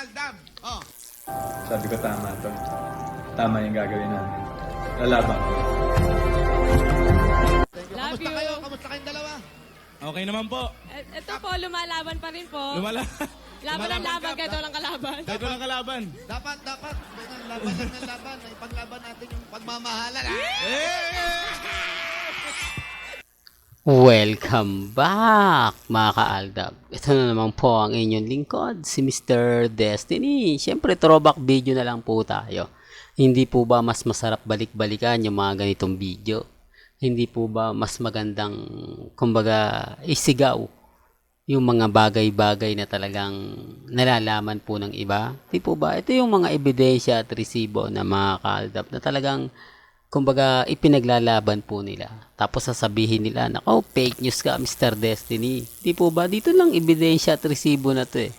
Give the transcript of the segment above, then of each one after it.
Aldab. Oh. Sabi ko tama to. Tama yung gagawin namin. Lalaban. Love Kamusta you. kayo? Kamusta kayong dalawa? Okay naman po. Ito po, lumalaban pa rin po. Lumala. Laban ang laban, kahit walang kalaban. Kahit walang kalaban. Dapat. Laban lang ng laban. Ipaglaban natin yung pagmamahalan. Ah! Welcome back mga ka-Aldab. Ito na naman po ang inyong lingkod, si Mr. Destiny. Siyempre throwback video na lang po tayo. Hindi po ba mas masarap balik-balikan yung mga ganitong video? Hindi po ba mas magandang, kumbaga, isigaw yung mga bagay-bagay na talagang nalalaman po ng iba? Hindi po ba? Ito yung mga ebidensya at resibo na mga ka-Aldab na talagang kumbaga ipinaglalaban po nila. Tapos sasabihin nila, nako, fake news ka Mr. Destiny. Di po ba? Dito lang ebidensya at resibo na to eh.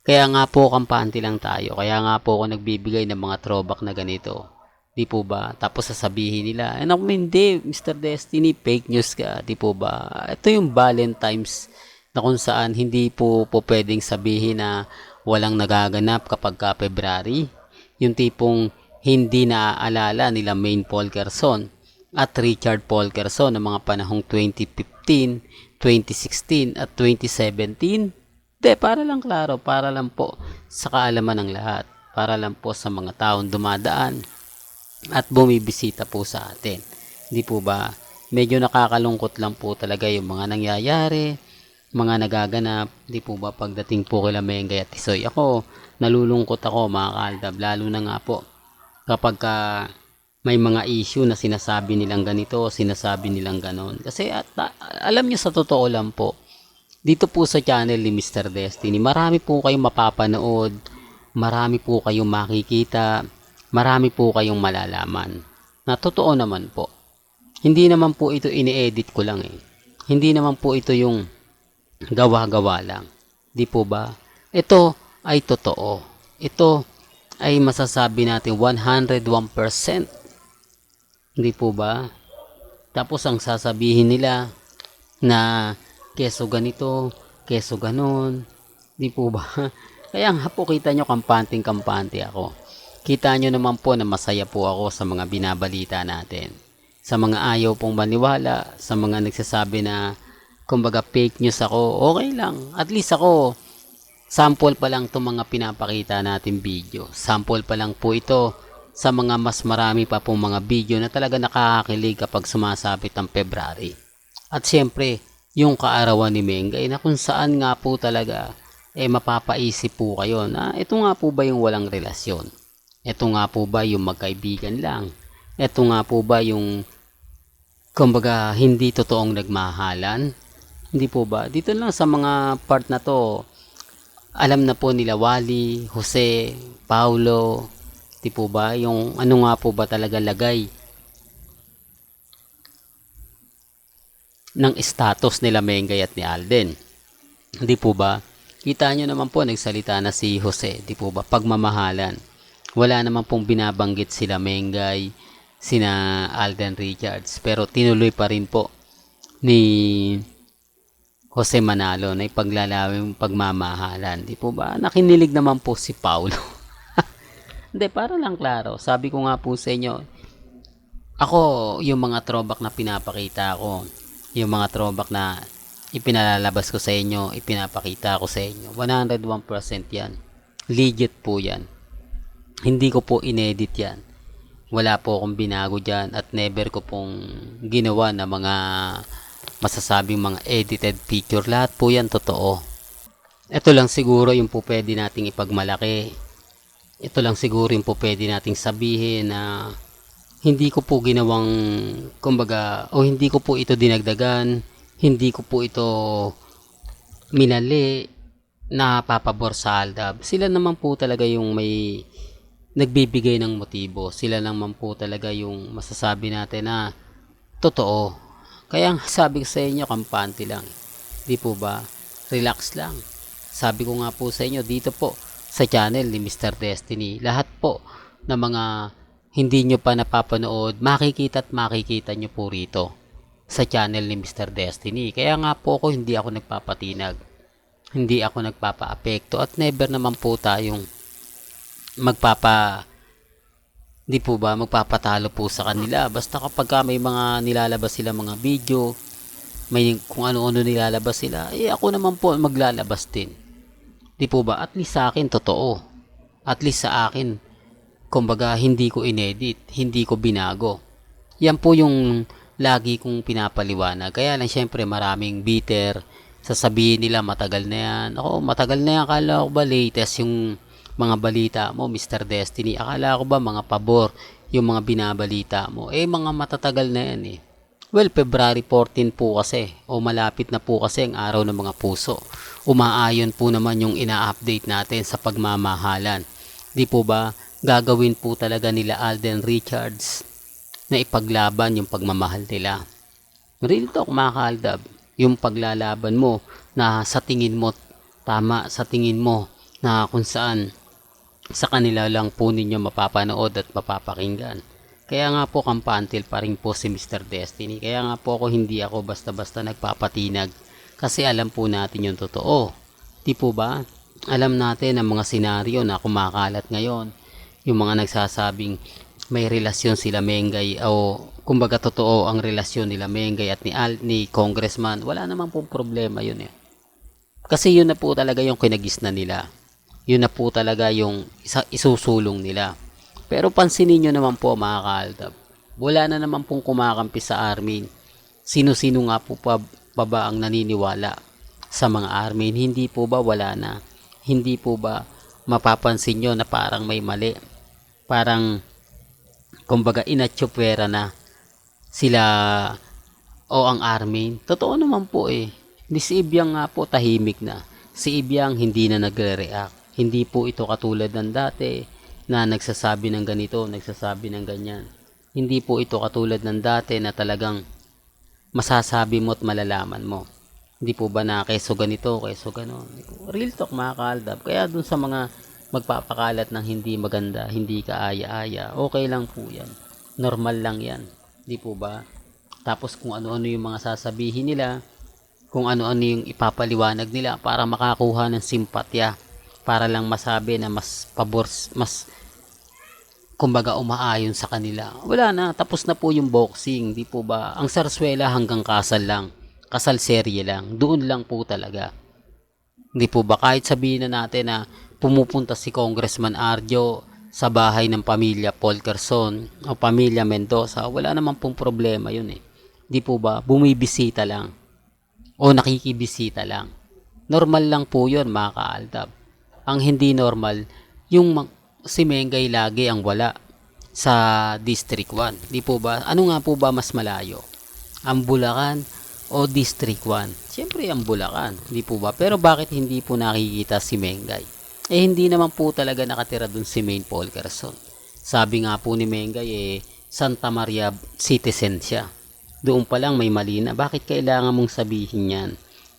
Kaya nga po kampante lang tayo. Kaya nga po ako nagbibigay ng mga throwback na ganito. Di po ba? Tapos sasabihin nila, naku, hindi Mr. Destiny, fake news ka. Di po ba? Ito yung Valentine's na kung saan hindi po pwedeng sabihin na walang nagaganap kapag ka February. Yung tipong hindi naaalala nila Maine Polkerson at Richard Polkerson ng mga panahong 2015, 2016 at 2017. Para lang klaro, para lang po sa kaalaman ng lahat, para lang po sa mga taong dumadaan at bumibisita po sa atin. Hindi po ba? Medyo nakakalungkot lang po talaga yung mga nangyayari, mga nagaganap. Hindi po ba pagdating po kila Mengay at Tisoy? Ako, nalulungkot ako mga ka-Aldab, lalo na nga po kapag may mga issue na sinasabi nilang ganito, sinasabi nilang ganon. Kasi alam nyo, sa totoo lang po, dito po sa channel ni Mr. Destiny, marami po kayong mapapanood, marami po kayong makikita, marami po kayong malalaman. Na totoo naman po. Hindi naman po ito ini-edit ko lang eh. Hindi naman po ito yung gawa-gawa lang. Di po ba? Ito ay totoo. Ito ay masasabi natin 101%. Hindi po ba? Tapos ang sasabihin nila na keso ganito, keso ganon. Hindi po ba? Kaya nga po kita nyo kampante ako. Kita nyo naman po na masaya po ako sa mga binabalita natin. Sa mga ayaw pong maniwala, sa mga nagsasabi na kumbaga fake news ako, okay lang. At least ako, sample pa lang itong mga pinapakita natin video. Sample pa lang po ito sa mga mas marami pa pong mga video na talaga nakakakilig kapag sumasabit ang February. At syempre, yung kaarawan ni Mengay na kung saan nga po talaga mapapaisip po kayo na ito nga po ba yung walang relasyon? Ito nga po ba yung magkaibigan lang? Ito nga po ba yung kumbaga hindi totoong nagmahalan? Hindi po ba? Dito lang sa mga part na to, alam na po nila Wally, Jose, Paulo, di po ba? Yung ano nga po ba talaga lagay ng status nila Mengay at ni Alden. Di po ba? Kita nyo naman po, nagsalita na si Jose, di po ba? Pagmamahalan. Wala naman pong binabanggit sila Mengay, sina Alden Richards. Pero tinuloy pa rin po ni Jose Manalo na ipaglalawing pagmamahalan. Di po ba? Nakinilig naman po si Paulo. Hindi, para lang klaro. Sabi ko nga po sa inyo, ako, yung mga throwback na pinapakita ko, yung mga throwback na ipinalalabas ko sa inyo, ipinapakita ko sa inyo, 101% yan. Legit po yan. Hindi ko po inedit yan. Wala po akong binago dyan at never ko pong ginawa na mga masasabing mga edited picture. Lahat po yan totoo. Ito lang siguro yung po pwede nating ipagmalaki. Ito lang siguro yung po pwede nating sabihin na hindi ko po ginawang kumbaga o hindi ko po ito dinagdagan, hindi ko po ito minali na papabor sa Aldab. Sila naman po talaga yung may nagbibigay ng motibo. Sila naman po talaga yung masasabi natin na totoo. Kaya sabi ko sa inyo, kampante lang. Di po ba? Relax lang. Sabi ko nga po sa inyo, dito po sa channel ni Mr. Destiny, lahat po na mga hindi nyo pa napapanood, makikita at makikita nyo po rito sa channel ni Mr. Destiny. Kaya nga po ako hindi ako nagpapatinag. Hindi ako nagpapa-apekto at never naman po tayong di po ba magpapatalo po sa kanila. Basta kapag may mga nilalabas sila mga video, may kung ano-ano nilalabas sila, ako naman po maglalabas din. Di po ba? At least sa akin totoo. At least sa akin, kumbaga hindi ko inedit, hindi ko binago. Yan po yung lagi kong pinapaliwanag. Kaya lang syempre maraming bitter, sasabihin nila matagal na yan. Ako, matagal na yan, akala ko ba latest yung mga balita mo, Mr. Destiny? Akala ko ba mga pabor yung mga binabalita mo? Mga matatagal na yan eh. Well, February 14 po kasi, o malapit na po kasi ang araw ng mga puso. Umaayon po naman yung ina-update natin sa pagmamahalan. Di po ba, gagawin po talaga nila Alden Richards na ipaglaban yung pagmamahal nila. Real talk mga kaaldab, yung paglalaban mo na sa tingin mo tama, sa tingin mo na kung saan sa kanila lang po ninyo mapapanood at mapapakinggan. Kaya nga po kampantil pa rin po si Mr. Destiny. Kaya nga po hindi ako basta-basta nagpapatinag kasi alam po natin yung totoo. Di po ba? Alam natin ang mga senaryo na kumakalat ngayon. Yung mga nagsasabing may relasyon sila Mengay o kumbaga totoo ang relasyon nila Mengay at ni Congressman. Wala naman pong problema yun eh. Kasi yun na po talaga yung kinagisna nila. Yun na po talaga yung isusulong nila. Pero pansinin nyo naman po mga kaaldab, wala na naman pong kumakampi sa Armin. Sino-sino nga po pa ba ang naniniwala sa mga Armin? Hindi po ba wala na? Hindi po ba mapapansin nyo na parang may mali? Parang kumbaga inatsupwera na sila o ang Armin. Totoo naman po eh. Si Ibyang nga po tahimik na. Si Ibyang hindi na nagre-react. Hindi po ito katulad ng dati na nagsasabi ng ganito, nagsasabi ng ganyan. Hindi po ito katulad ng dati na talagang masasabi mo at malalaman mo. Hindi po ba na keso ganito, keso ganon. Real talk mga kaaldab. Kaya dun sa mga magpapakalat ng hindi maganda, hindi kaaya-aya, okay lang po yan. Normal lang yan. Hindi po ba? Tapos kung ano-ano yung mga sasabihin nila, kung ano-ano yung ipapaliwanag nila para makakuha ng simpatya, para lang masabi na mas pabor, mas kumbaga umaayon sa kanila. Wala na, tapos na po yung boxing, di po ba? Ang sarswela hanggang kasal lang, kasal serye lang, doon lang po talaga. Di po ba? Kahit sabihin na natin na pumupunta si Congressman Arjo sa bahay ng pamilya Polkerson o pamilya Mendoza, wala naman pong problema yun eh. Di po ba? Bumibisita lang o nakikibisita lang. Normal lang po yun mga kaaldab. Ang hindi normal, yung si Mengay lagi ang wala sa District 1. Di po ba? Ano nga po ba mas malayo? Ang Bulacan o District 1? Siyempre ang Bulacan. Di po ba? Pero bakit hindi po nakikita si Mengay? Hindi naman po talaga nakatira dun si Maine Polkerson. Sabi nga po ni Mengay Santa Maria citizen siya. Doon pa lang may mali na. Bakit kailangan mong sabihin yan?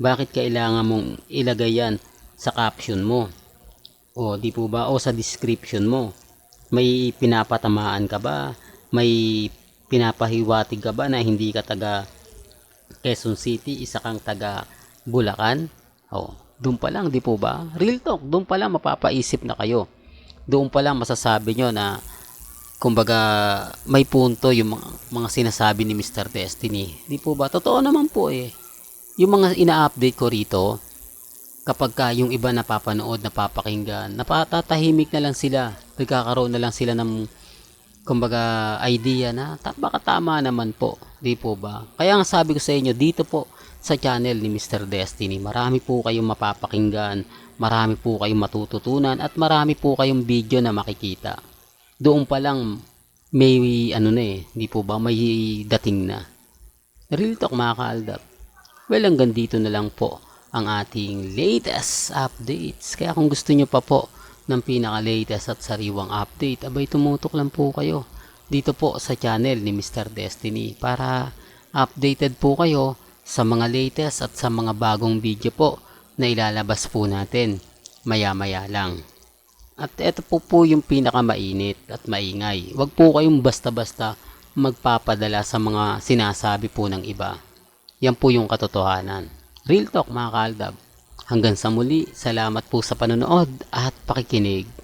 Bakit kailangan mong ilagay yan sa caption mo? O di po ba? O sa description mo? May pinapatamaan ka ba? May pinapahiwatig ka ba na hindi ka taga Quezon City, isa kang taga Bulacan? O, doon pa lang, di po ba? Real talk, doon pa lang mapapaisip na kayo. Doon pa lang masasabi nyo na kumbaga may punto yung mga sinasabi ni Mr. Destiny. Di po ba? Totoo naman po eh. Yung mga ina-update ko rito, kapag ka yung iba napapanood, napapakinggan, napatatahimik na lang sila. Nagkakaroon na lang sila ng kumbaga idea na baka tama naman po. Di po ba? Kaya nga sabi ko sa inyo, dito po sa channel ni Mr. Destiny, marami po kayong mapapakinggan, marami po kayong matututunan, at marami po kayong video na makikita. Doon pa lang may di po ba, may dating na. Real talk mga kaaldab. Well, hanggang dito na lang po ang ating latest updates. Kaya kung gusto nyo pa po ng pinaka-latest at sariwang update, abay tumutok lang po kayo dito po sa channel ni Mr. Destiny para updated po kayo sa mga latest at sa mga bagong video po na ilalabas po natin maya-maya lang. At ito po yung pinakamainit at maingay. Huwag po kayong basta-basta magpapadala sa mga sinasabi po ng iba. Yan po yung katotohanan. Real talk mga kaaldab. Hanggang sa muli, salamat po sa panonood at pakikinig.